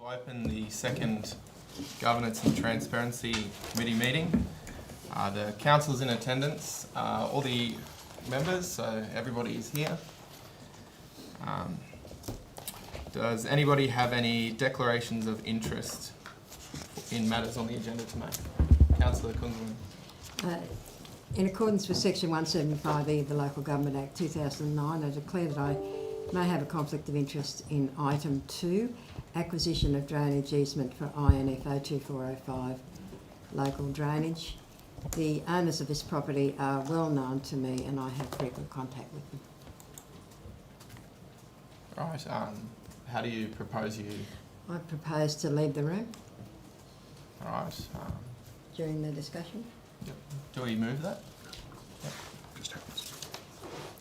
To open the second Governance and Transparency Committee meeting. The council's in attendance, all the members, so everybody is here. Does anybody have any declarations of interest in matters on the agenda to make? Councillor Kunzman. In accordance with Section 175E of the Local Government Act 2009, I declare that I may have a conflict of interest in item 2, acquisition of drainage easement for INF 02405 local drainage. The owners of this property are well known to me and I have frequent contact with them. Right, how do you propose you... I propose to leave the room Right. during the discussion. Yep. Do we move that? Yep.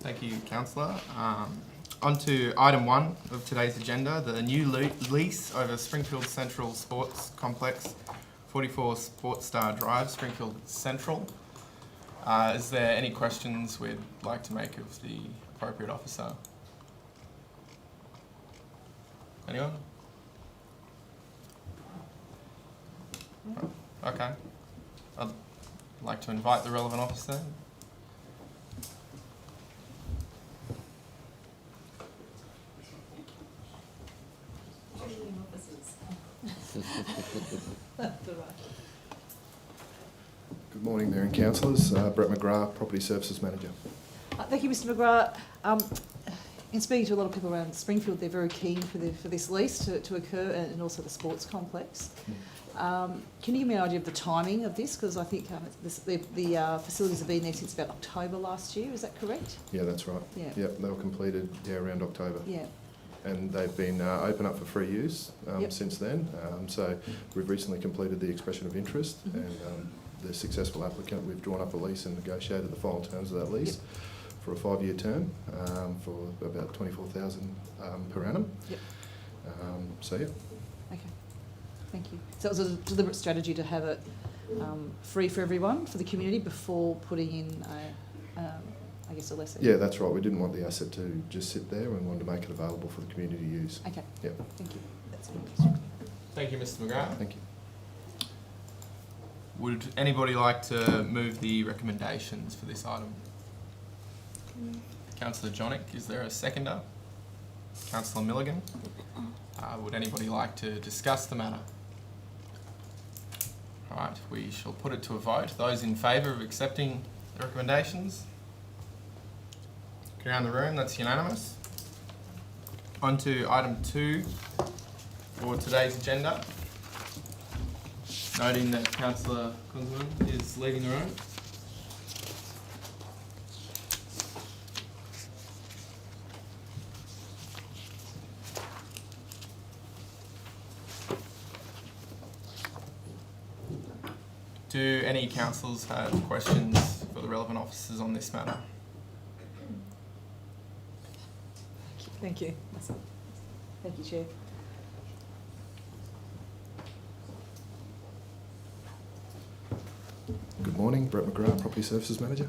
Thank you, Councillor. On to item 1 of today's agenda, the new lease over Springfield Central Sports Complex, 44 Sports Star Drive, Springfield Central. Is there any questions we'd like to make of the appropriate officer? Anyone? Okay. I'd like to invite the relevant officer. Good morning, Mayor and Councillors. Brett McGrath, Property Services Manager. Thank you, Mr McGrath. In speaking to a lot of people around Springfield, they're very keen for this lease to occur, and also the sports complex. Can you give me an idea of the timing of this? Because I think the facilities have been there since about October last year. Is that correct? Yeah, that's right. Yeah. Yep, they were completed around October. Yeah. And they've been open up for free use since then. So we've recently completed the expression of interest, and the successful applicant, we've drawn up a lease and negotiated the final terms of that lease for a 5-year term for about $24,000 per annum. Yep. So yeah. Okay. Thank you. So it was a deliberate strategy to have it free for everyone, for the community, before putting in I guess a lesser. Yeah, that's right. We didn't want the asset to just sit there and wanted to make it available for the community to use. Okay. Yep. Thank you. That's good. Thank you, Mr McGrath. Thank you. Would anybody like to move the recommendations for this item? Councillor Jonik, is there a seconder? Councillor Milligan? Would anybody like to discuss the matter? Alright, we shall put it to a vote. Those in favour of accepting the recommendations? Go around the room, that's unanimous. On to item 2 for today's agenda. Noting that Councillor Kunzman is leaving the room. Do any councillors have questions for the relevant officers on this matter? Thank you. Thank you, Chair. Good morning, Brett McGrath, Property Services Manager.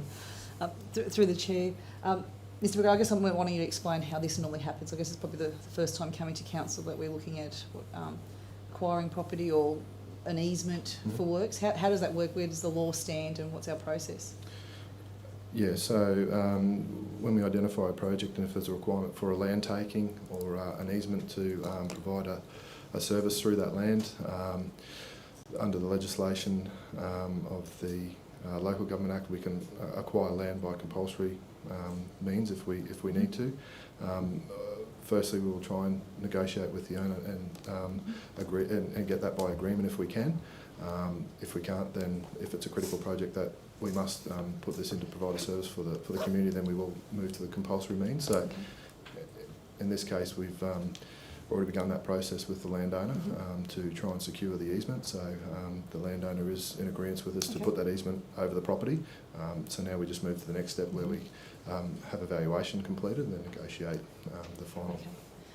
Through the Chair, Mr McGrath, I guess I'm wanting you to explain how this normally happens. I guess it's probably the first time coming to council that we're looking at acquiring property or an easement for works. How does that work? Where does the law stand, and what's our process? Yeah, so when we identify a project, and if there's a requirement for a land taking or an easement to provide a service through that land, under the legislation of the Local Government Act, we can acquire land by compulsory means if we need to. Firstly, we will try and negotiate with the owner and agree and get that by agreement if we can. If we can't, then if it's a critical project that we must put this in to provide a service for the community, then we will move to the compulsory means. So in this case, we've already begun that process with the landowner to try and secure the easement. So the landowner is in agreement with us to put that easement over the property. So now we just move to the next step where we have a valuation completed and then negotiate the final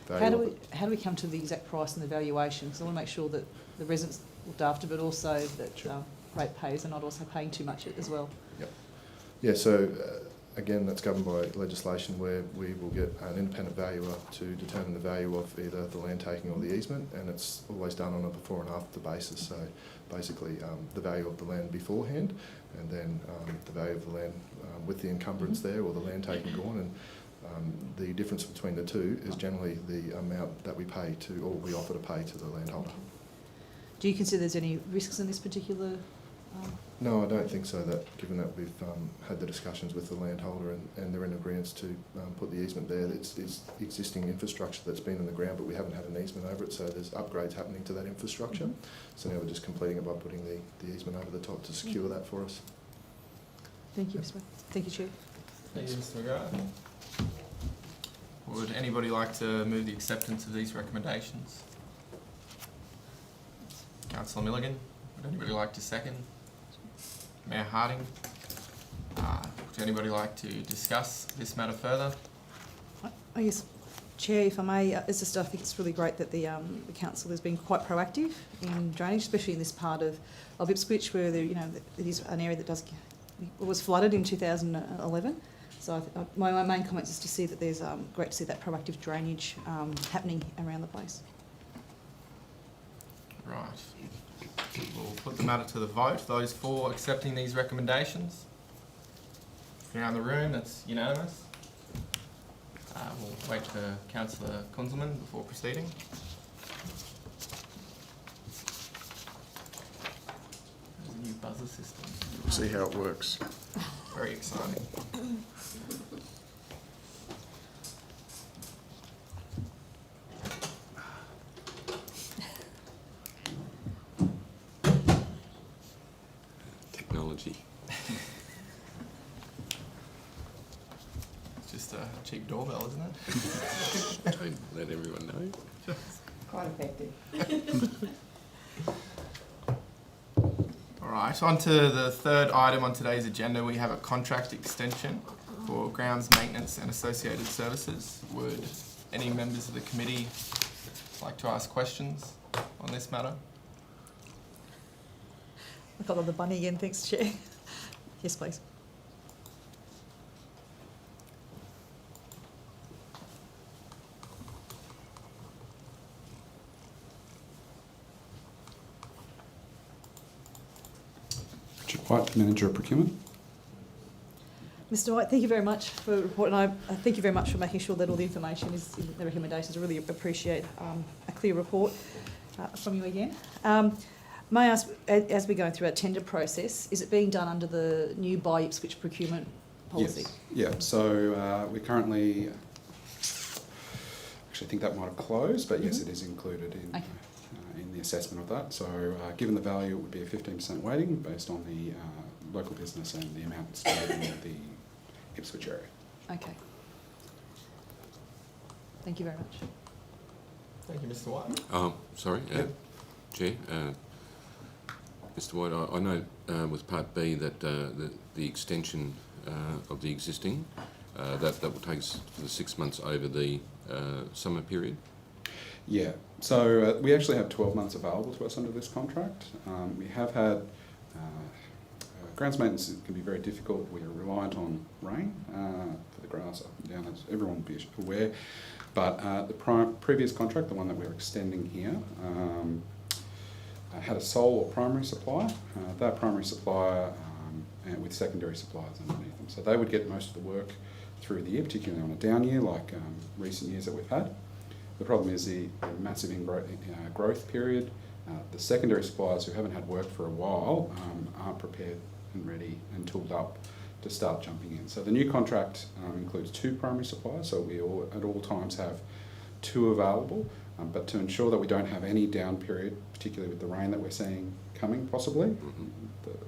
value. How do we come to the exact price and the valuation? Because I want to make sure that the residents looked after, but also that ratepayers are not also paying too much as well. Yep. Yeah, so again, that's governed by legislation where we will get an independent valuer to determine the value of either the land taking or the easement, and it's always done on a before and after basis. So basically the value of the land beforehand, and then the value of the land with the encumbrance there or the land taking gone, and the difference between the two is generally the amount that we pay to, or we offer to pay to the landholder. Do you consider there's any risks in this particular? No, I don't think so, that given that we've had the discussions with the landholder and they're in agreement to put the easement there. It's existing infrastructure that's been in the ground, but we haven't had an easement over it, so there's upgrades happening to that infrastructure. So now we're just completing it by putting the easement over the top to secure that for us. Thank you, Mr. Mayor. Thank you, Chair. Thank you, Mr. McGrath. Would anybody like to move the acceptance of these recommendations? Councillor Milligan, would anybody like to second? Mayor Harding, would anybody like to discuss this matter further? Oh yes, Chair, if I may, it's just I think it's really great that the council has been quite proactive in drainage, especially in this part of Ipswich where there, it is an area that was flooded in 2011. So my main comments is to see that there's great to see that proactive drainage happening around the place. Right. We'll put the matter to the vote. Those for accepting these recommendations? Around the room, that's unanimous. We'll wait for Councillor Kunzelman before proceeding. There's a new buzzer system. See how it works. Very exciting. Technology. It's just a cheap doorbell, isn't it? Don't let everyone know. Quite effective. All right, on to the third item on today's agenda. We have a contract extension for grounds maintenance and associated services. Would any members of the committee like to ask questions on this matter? I got on the bunny again, thanks, Chair. Yes, please. Richard White, Manager of Procurement. Mr. White, thank you very much for the report, and I thank you very much for making sure that all the information is in the recommendations. I really appreciate a clear report from you again. May I ask, as we're going through our tender process, is it being done under the new Buy Ipswich procurement policy? Yes. Yeah, so we currently, actually I think that might have closed, but yes, it is included in the assessment of that. So given the value, it would be a 15% weighting based on the local business and the amount stated in the Ipswich area. Okay. Thank you very much. Thank you, Mr. White. Sorry, Chair. Mr. White, I know with Part B that the extension of the existing, that will take us for the 6 months over the summer period. Yeah, so we actually have 12 months available to us under this contract. We have had grounds maintenance can be very difficult. We are reliant on rain for the grass up and down, as everyone will be aware. But the previous contract, the one that we're extending here, had a sole or primary supplier. That primary supplier and with secondary suppliers underneath them. So they would get most of the work through the year, particularly on a down year like recent years that we've had. The problem is the massive growth period. The secondary suppliers who haven't had work for a while aren't prepared and ready and tooled up to start jumping in. So the new contract includes 2 primary suppliers, so we at all times have 2 available, but to ensure that we don't have any down period, particularly with the rain that we're seeing coming possibly,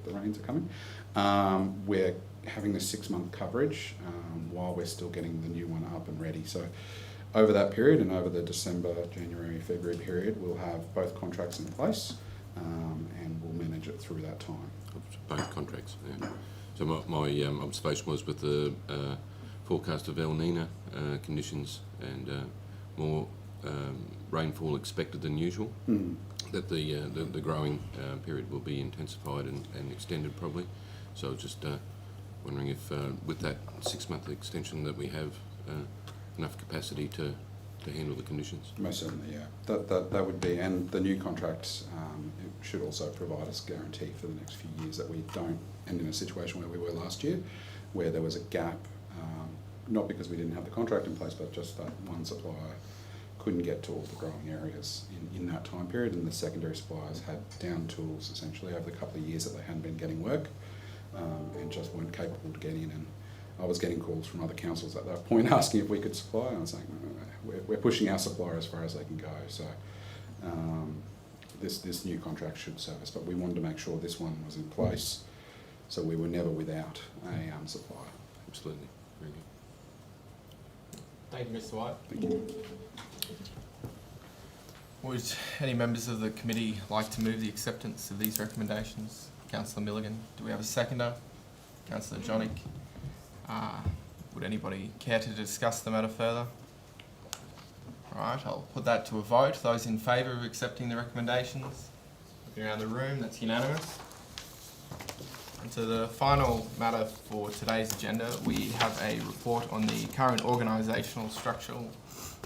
the rains are coming, we're having this 6-month coverage while we're still getting the new one up and ready. So over that period and over the December, January, February period, we'll have both contracts in place and we'll manage it through that time. Both contracts, yeah. So my observation was with the forecast of El Nino conditions and more rainfall expected than usual, that the growing period will be intensified and extended probably. So just wondering if with that 6-month extension that we have enough capacity to handle the conditions. Most certainly, yeah. That would be, and the new contract it should also provide us guarantee for the next few years that we don't end in a situation where we were last year, where there was a gap, not because we didn't have the contract in place, but just that one supplier couldn't get to all the growing areas in that time period, and the secondary suppliers had down tools essentially over the couple of years that they hadn't been getting work and just weren't capable to get in. And I was getting calls from other councils at that point asking if we could supply, and I was saying, no, we're pushing our supplier as far as they can go. So this new contract should serve us, but we wanted to make sure this one was in place so we were never without a supplier. Absolutely. Very good. Thank you, Mr. White. Thank you. Would any members of the committee like to move the acceptance of these recommendations? Councillor Milligan, do we have a seconder? Councillor Johnick. Would anybody care to discuss the matter further? Right, I'll put that to a vote. Those in favour of accepting the recommendations? Looking around the room, that's unanimous. And to the final matter for today's agenda, we have a report on the current organisational structure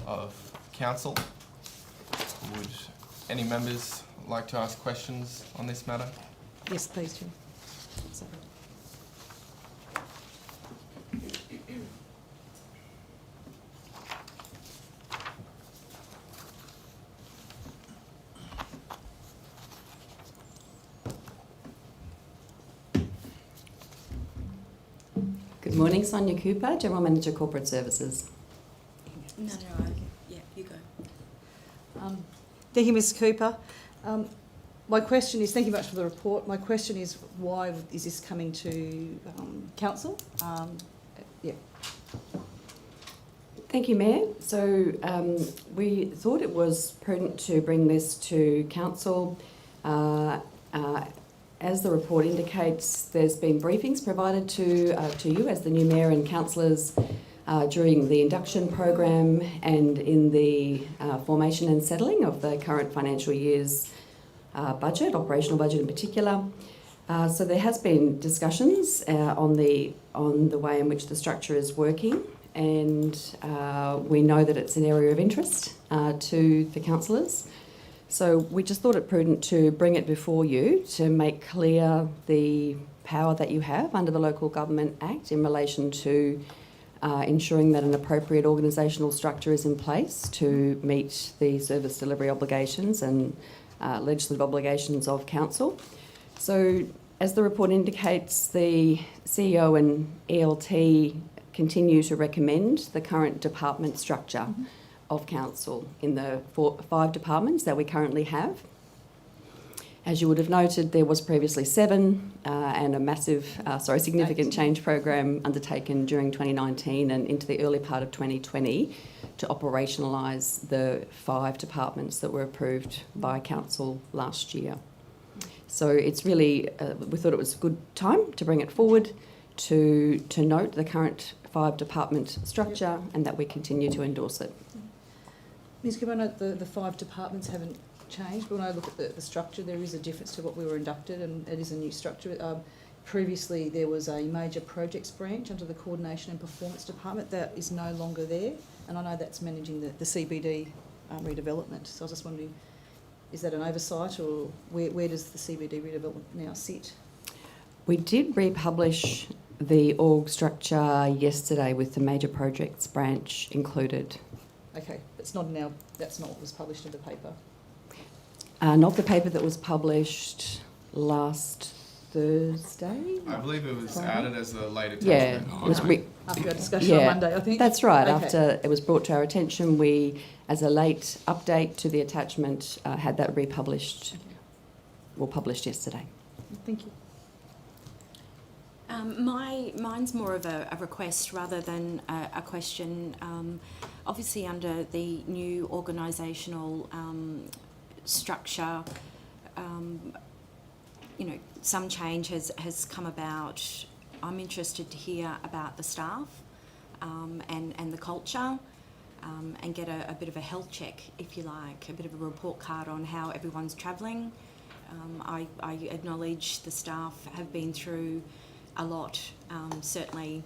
of council. Would any members like to ask questions on this matter? Yes, please, Jim. Sorry. Good morning, Sonia Cooper, General Manager Corporate Services. Yeah, you go. Thank you, Ms Cooper. My question is, thank you much for the report. My question is, why is this coming to council? Yeah. Thank you, Mayor. So we thought it was prudent to bring this to council. As the report indicates, there's been briefings provided to you as the new mayor and councillors during the induction program and in the formation and settling of the current financial year's budget, operational budget in particular. So there has been discussions on the way in which the structure is working, and we know that it's an area of interest to the councillors. So we just thought it prudent to bring it before you to make clear the power that you have under the Local Government Act in relation to ensuring that an appropriate organisational structure is in place to meet the service delivery obligations and legislative obligations of council. So as the report indicates, the CEO and ELT continue to recommend the current department structure of council in the 5 departments that we currently have. As you would have noted, there was previously 7 and a significant change program undertaken during 2019 and into the early part of 2020 to operationalise the 5 departments that were approved by council last year. So it's really, we thought it was a good time to bring it forward to note the current 5 department structure and that we continue to endorse it. Ms Cooper, I know the 5 departments haven't changed, but when I look at the structure, there is a difference to what we were inducted, and it is a new structure. Previously, there was a major projects branch under the Coordination and Performance Department that is no longer there, and I know that's managing the CBD redevelopment. So I was just wondering, is that an oversight, or where does the CBD redevelopment now sit? We did republish the org structure yesterday with the major projects branch included. Okay, that's not what was published in the paper. Not the paper that was published last Thursday. I believe it was added as a late Yeah, attachment. it was After our discussion on Monday, I think. That's right. Okay. After it was brought to our attention, we, as a late update to the attachment, had that republished, or published yesterday. Thank you. Mine's more of a request rather than a question. Obviously, under the new organisational structure, some change has come about. I'm interested to hear about the staff and the culture and get a bit of a health check, if you like, a bit of a report card on how everyone's travelling. I acknowledge the staff have been through a lot, certainly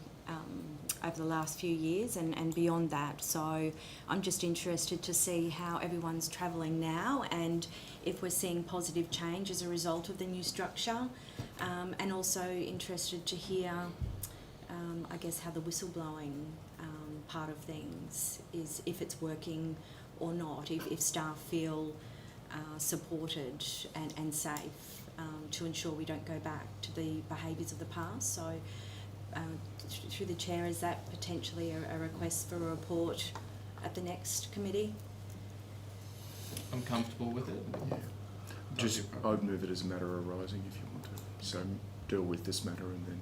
over the last few years and beyond that. So I'm just interested to see how everyone's travelling now and if we're seeing positive change as a result of the new structure, and also interested to hear, I guess, how the whistleblowing part of things is, if it's working or not, if staff feel supported and safe, to ensure we don't go back to the behaviours of the past. So through the chair, is that potentially a request for a report at the next committee? I'm comfortable with it. Yeah. Just, I'd move it as a matter arising if you want to. So deal with this matter and then.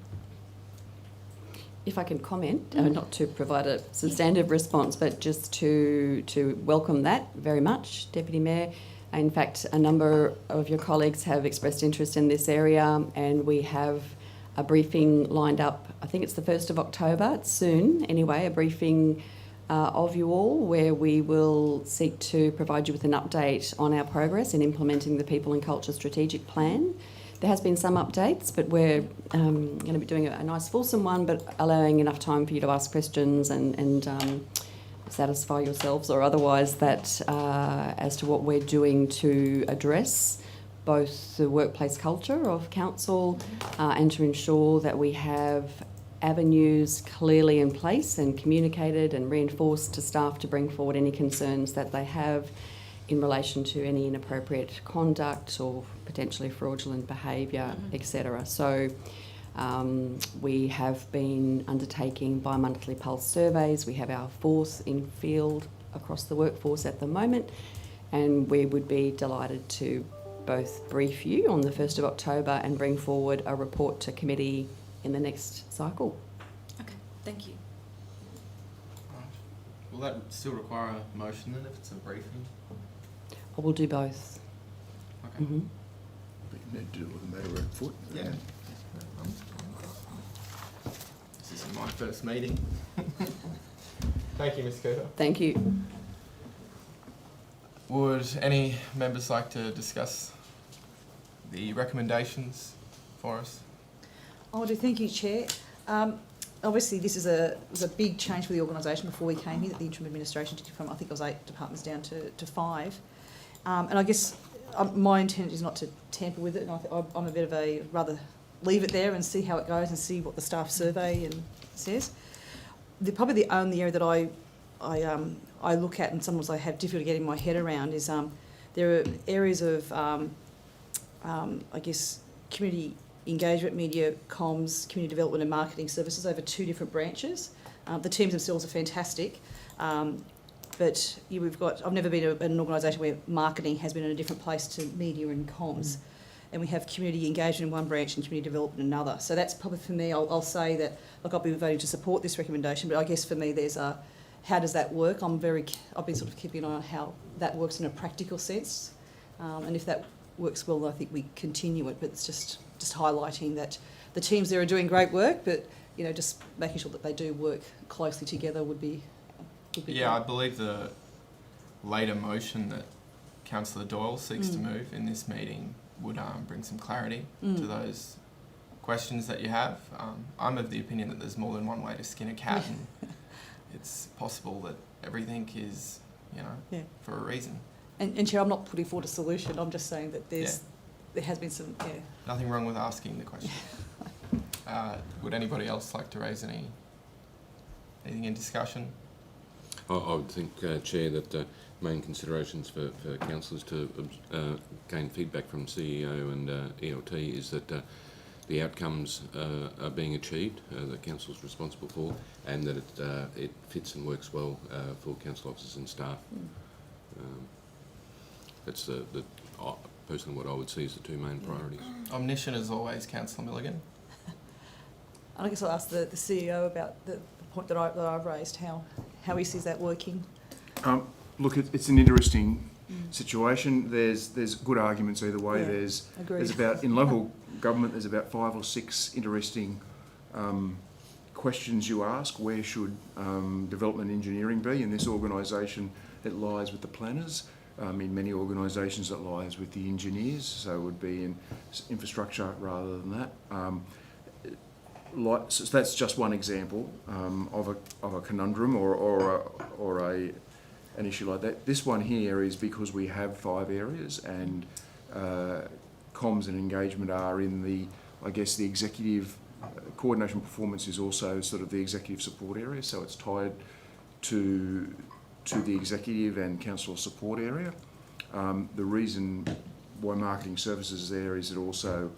If I can comment, not to provide a substantive response, but just to welcome that very much, Deputy Mayor. In fact, a number of your colleagues have expressed interest in this area, and we have a briefing lined up. I think it's the 1st of October, it's soon anyway, a briefing of you all where we will seek to provide you with an update on our progress in implementing the People and Culture Strategic Plan. There has been some updates, but we're going to be doing a nice fulsome one, but allowing enough time for you to ask questions and satisfy yourselves or otherwise that as to what we're doing to address both the workplace culture of council and to ensure that we have avenues clearly in place and communicated and reinforced to staff to bring forward any concerns that they have in relation to any inappropriate conduct or potentially fraudulent behaviour, etc. So we have been undertaking bi-monthly pulse surveys. We have our 4th in field across the workforce at the moment, and we would be delighted to both brief you on the 1st of October and bring forward a report to committee in the next cycle. Okay, thank you. Right. Will that still require a motion then if it's a briefing? I will do both. Okay. Mm-hmm. But you need to do it with a matter at foot. Yeah. This is my first meeting. Thank you, Ms. Cooper. Thank you. Would any members like to discuss the recommendations for us? I do. Thank you, Chair. Obviously, this was a big change for the organisation before we came here, that the interim administration took from, I think it was 8 departments down to 5. And I guess my intent is not to tamper with it, and I'm a bit of a rather leave it there and see how it goes and see what the staff survey and says. Probably the only area that I look at and sometimes I have difficulty getting my head around is there are areas of, I guess, community engagement, media, comms, community development and marketing services over 2 different branches. The teams themselves are fantastic, but I've never been in an organisation where marketing has been in a different place to media and comms. And we have community engagement in one branch and community development in another. So that's probably for me, I'll say that, look, I'll be voting to support this recommendation, but I guess for me there's how does that work? I've been sort of keeping an eye on how that works in a practical sense. And if that works well, I think we continue it, but it's just highlighting that the teams there are doing great work, but just making sure that they do work closely together would be Yeah, I believe the later motion that Councillor Doyle seeks to move in this meeting would bring some clarity to those questions that you have. I'm of the opinion that there's more than one way to skin a cat, and it's possible that everything is, for a reason. And Chair, I'm not putting forward a solution. I'm just saying that there has been some. Yeah. Nothing wrong with asking the question. Would anybody else like to raise anything in discussion? I would think, Chair, that main considerations for councillors to gain feedback from CEO and ELT is that the outcomes are being achieved that council's responsible for, and that it fits and works well for council officers and staff. That's personally what I would see as the 2 main priorities. Omniscient as always, Councillor Milligan. I guess I'll ask the CEO about the point that I've raised, how he sees that working. Look, it's an interesting situation. There's good arguments either way. Yeah, There's about, in local government, there's about 5 or 6 interesting questions you ask. Where should development engineering be? In this organisation, it lies with the planners. In many organisations, it lies with the engineers, so it would be in infrastructure rather than that. so that's just one example of a conundrum or an issue like that. This one here is because we have 5 areas, and comms and engagement are in the, I guess, the executive coordination performance is also sort of the executive support area, so it's tied to the executive and council support area. The reason why marketing services is there is it also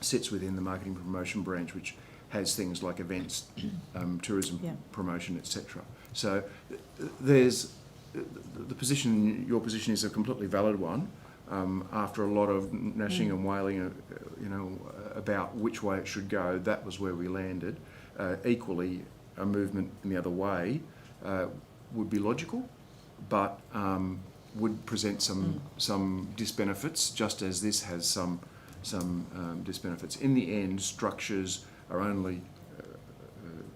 sits within the marketing promotion branch, which has things like events, tourism promotion, etc. So there's the position. Your position is a completely valid one. After a lot of gnashing and wailing, about which way it should go, that was where we landed. Equally, a movement in the other way would be logical, but would present some disbenefits, just as this has some disbenefits. In the end, structures are only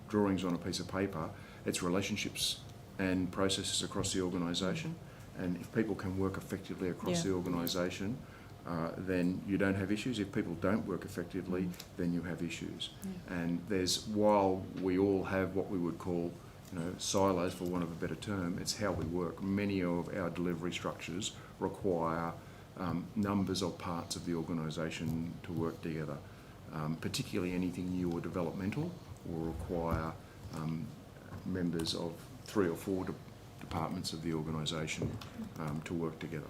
drawings on a piece of paper. It's relationships and processes across the organisation, and if people can work effectively across the organisation, then you don't have issues. If people don't work effectively, then you have issues. And while we all have what we would call silos, for want of a better term, it's how we work. Many of our delivery structures require numbers of parts of the organisation to work together. Particularly anything new or developmental will require members of 3 or 4 departments of the organisation to work together.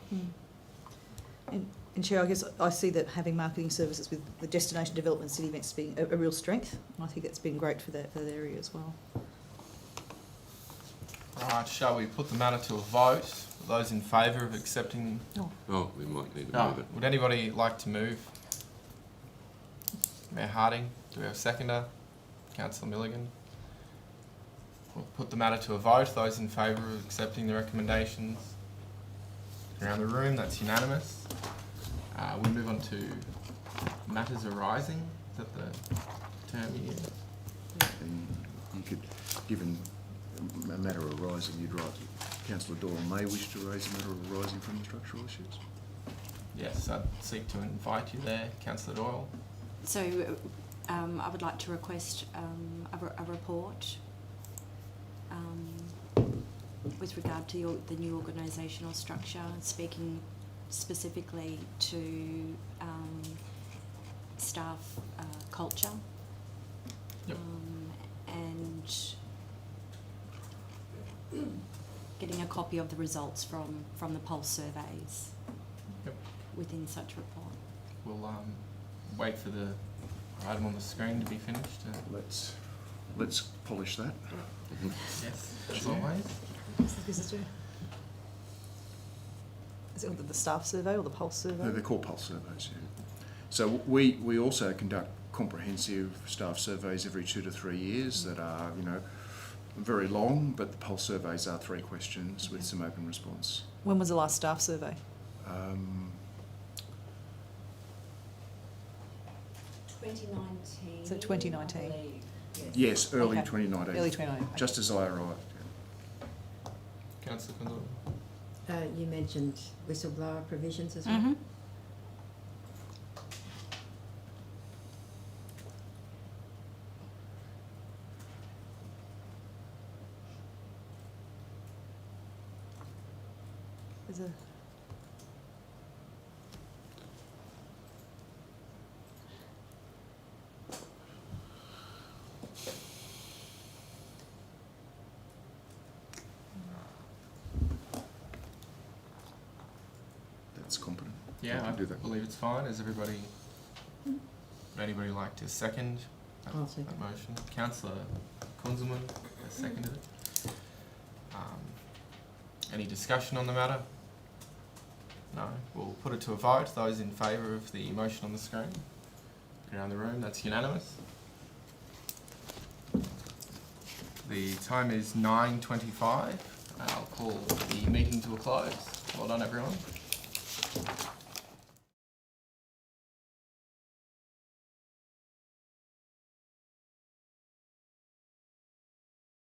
And Chair, I guess I see that having marketing services with the destination development city events being a real strength, and I think that's been great for that area as well. Right, shall we put the matter to a vote? Those in favour of accepting... Oh, we might need to move it. Would anybody like to move? Mayor Harding, do we have a seconder? Councillor Milligan? We'll put the matter to a vote. Those in favour of accepting the recommendations? Around the room, that's unanimous. We move on to matters arising. Is that the term you use? And you could, given a matter arising, you'd write Councillor Doyle may wish to raise a matter arising from the structural issues. Yes, I'd seek to invite you there, Councillor Doyle. So I would like to request a report with regard to the new organisational structure, speaking specifically to staff culture. Yep. And getting a copy of the results from the pulse surveys. Yep. Within such report. We'll wait for the item on the screen to be finished. Let's polish that. Yes, as always. Is it the staff survey or the pulse survey? They're called pulse surveys, yeah. So we also conduct comprehensive staff surveys every 2 to 3 years that are, very long, but the pulse surveys are 3 questions with some open response. When was the last staff survey? 2019. So 2019. I believe, Yes, early Okay. 2019. Early 2019. Just as I arrived. Councillor Condon. You mentioned whistleblower provisions as well. Mm-hmm. There's a... That's competent. Yeah, I can do that. believe it's fine. Is everybody... Would anybody like to second I'll second. that motion? Councillor Kunzelman has seconded it. Any discussion on the matter? No. We'll put it to a vote. Those in favour of the motion on the screen? Around the room, that's unanimous. The time is 9:25. I'll call the meeting to a close. Well done, everyone.